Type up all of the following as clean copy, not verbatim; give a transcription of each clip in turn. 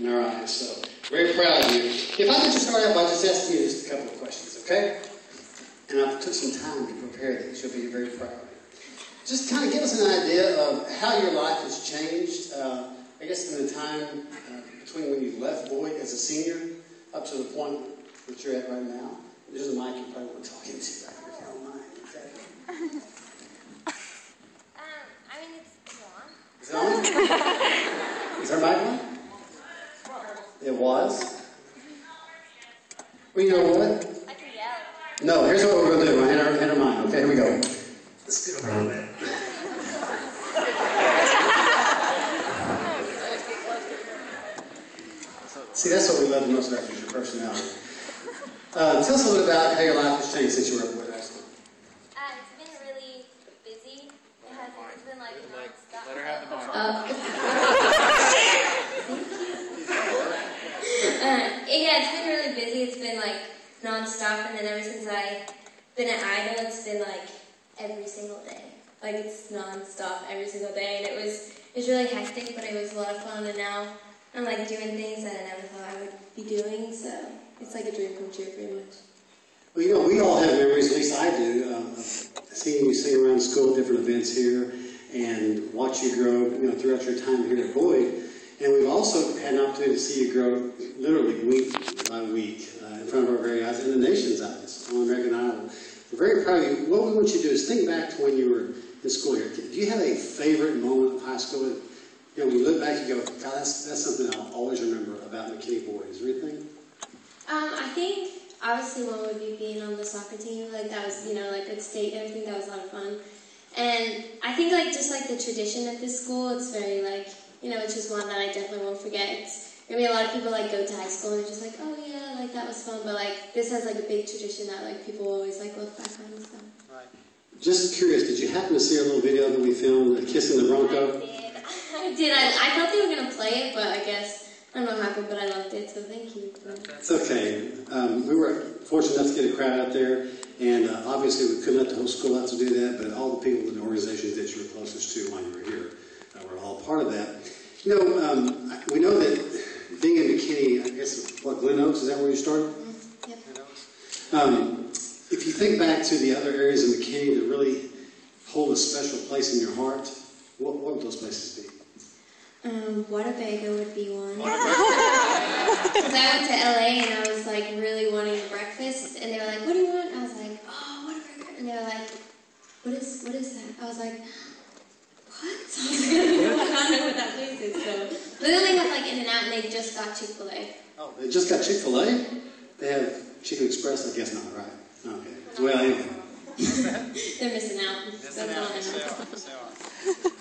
in our eyes. So, very proud of you. If I could just start out by just asking you just a couple of questions, okay? And I took some time to prepare these. You'll be very proud of me. Just kind of give us an idea of how your life has changed, I guess in the time between when you left Boyd as a senior up to the point that you're at right now. There's a mic you probably want to talk into right here, if you don't mind. Okay. I mean, it's on. Is it on? Is our mic on? It was? Well, you know what? I can yell. No, here's what we're going to do. Hand her mic. Okay, here we go. Let's get around that. See, that's what we love the most about you, your personality. Tell us a little bit about how your life has changed since you were at Boyd High School. It's been really busy. It's been like non-stop. Let her have the mic. Yeah, it's been really busy. It's been like non-stop, and then ever since I've been at Idaho, it's been like every single day. Like it's non-stop every single day, and it was really hectic, but it was a lot of fun. And now I'm like doing things that I never thought I would be doing, so it's like a dream come true pretty much. Well, you know, we all have memories, at least I do, of seeing you sing around school, different events here, and watch you grow, you know, throughout your time here at Boyd. And we've also had an opportunity to see you grow literally week by week in front of our very eyes and the nation's eyes on American Idol. We're very proud of you. What we want you to do is think back to when you were in school here. Do you have a favorite moment of high school? You know, when you look back, you go, God, that's something I'll always remember about McKinney Boyd. Is there anything? I think obviously one would be being on the soccer team. Like that was, you know, like at state and everything. That was a lot of fun. And I think like just like the tradition at this school, it's very like, you know, it's just one that I definitely won't forget. It's maybe a lot of people like go to high school and they're just like, oh yeah, like that was fun. But like this has like a big tradition that like people always like look back on and stuff. Right. Just curious, did you happen to see our little video that we filmed, Kissing the Bronco? I did. I thought they were going to play it, but I guess, I don't know what happened, but I loved it, so thank you. It's okay. We were fortunate enough to get a crowd out there, and obviously we couldn't let the whole school out to do that, but all the people in the organizations that you were closest to while you were here were all part of that. You know, we know that being in McKinney, I guess, what, Glen Oaks, is that where you started? Yep. If you think back to the other areas of McKinney that really hold a special place in your heart, what would those places be? Whataburger would be one. Because I went to LA and I was like really wanting breakfast, and they were like, "What do you want?" I was like, "Oh, Whataburger," and they were like, "What is that?" I was like, "What?" So I was like, I don't know what that place is. So they only have like In-N-Out, and they just got Chick-fil-A. Oh, they just got Chick-fil-A? They have Chicken Express? I guess not, right? Okay. Well, anyway. They're missing out.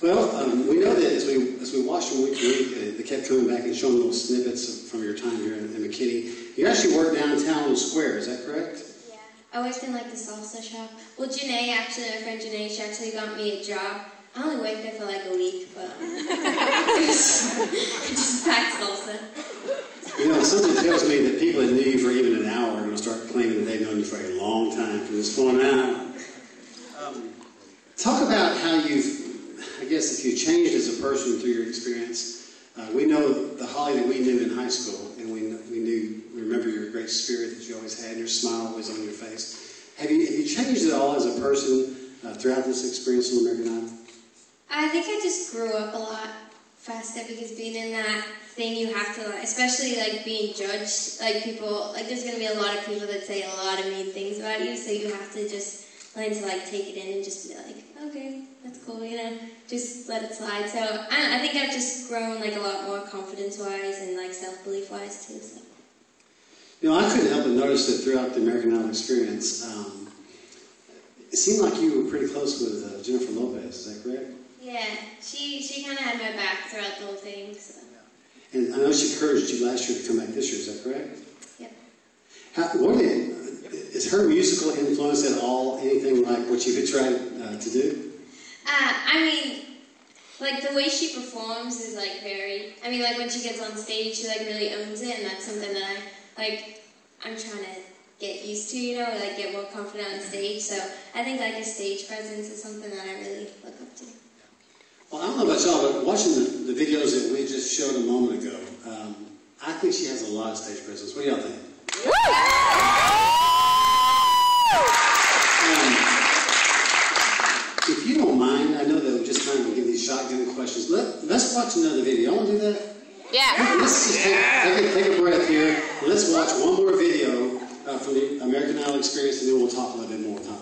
Well, we know that as we watched from week to week, they kept coming back and showing little snippets from your time here in McKinney. You actually work downtown on the square, is that correct? Yeah. I worked in like the salsa shop. Well, Janae, actually, my friend Janae, she actually got me a job. I only worked there for like a week, but I just packed salsa. You know, something tells me that people that knew you for even an hour are going to start claiming that they've known you for a long time from this point on. Talk about how you've, I guess, if you changed as a person through your experience. We know the Hollie that we knew in high school, and we remember your great spirit that you always had, and your smile always on your face. Have you changed at all as a person throughout this experience on American Idol? I think I just grew up a lot faster because being in that thing, you have to, like, especially like being judged, like people, like there's going to be a lot of people that say a lot of mean things about you, so you have to just learn to like take it in and just be like, okay, that's cool, you know, just let it slide. So I think I've just grown like a lot more confidence-wise and like self-belief-wise too. So. You know, I couldn't help but notice that throughout the American Idol experience, it seemed like you were pretty close with Jennifer Lopez. Is that correct? Yeah, she kind of had my back throughout the whole thing. So. And I know she encouraged you last year to come back this year. Is that correct? Yep. Is her musical influence at all anything like what you've tried to do? I mean, like the way she performs is like very. I mean, like when she gets on stage, she like really owns it, and that's something that I'm trying to get used to, you know, or like get more confident on stage. So I think like a stage presence is something that I really look up to. Well, I don't know about y'all, but watching the videos that we just showed a moment ago, think she has a lot of stage presence. What do y'all think? If you don't mind, I know that we're just trying to give these shotgun questions. Let's watch another video. Y'all want to do that? Yeah. Let's just take a breath here. Let's watch one more video from the American Idol experience, and then we'll talk a little bit more, Tom.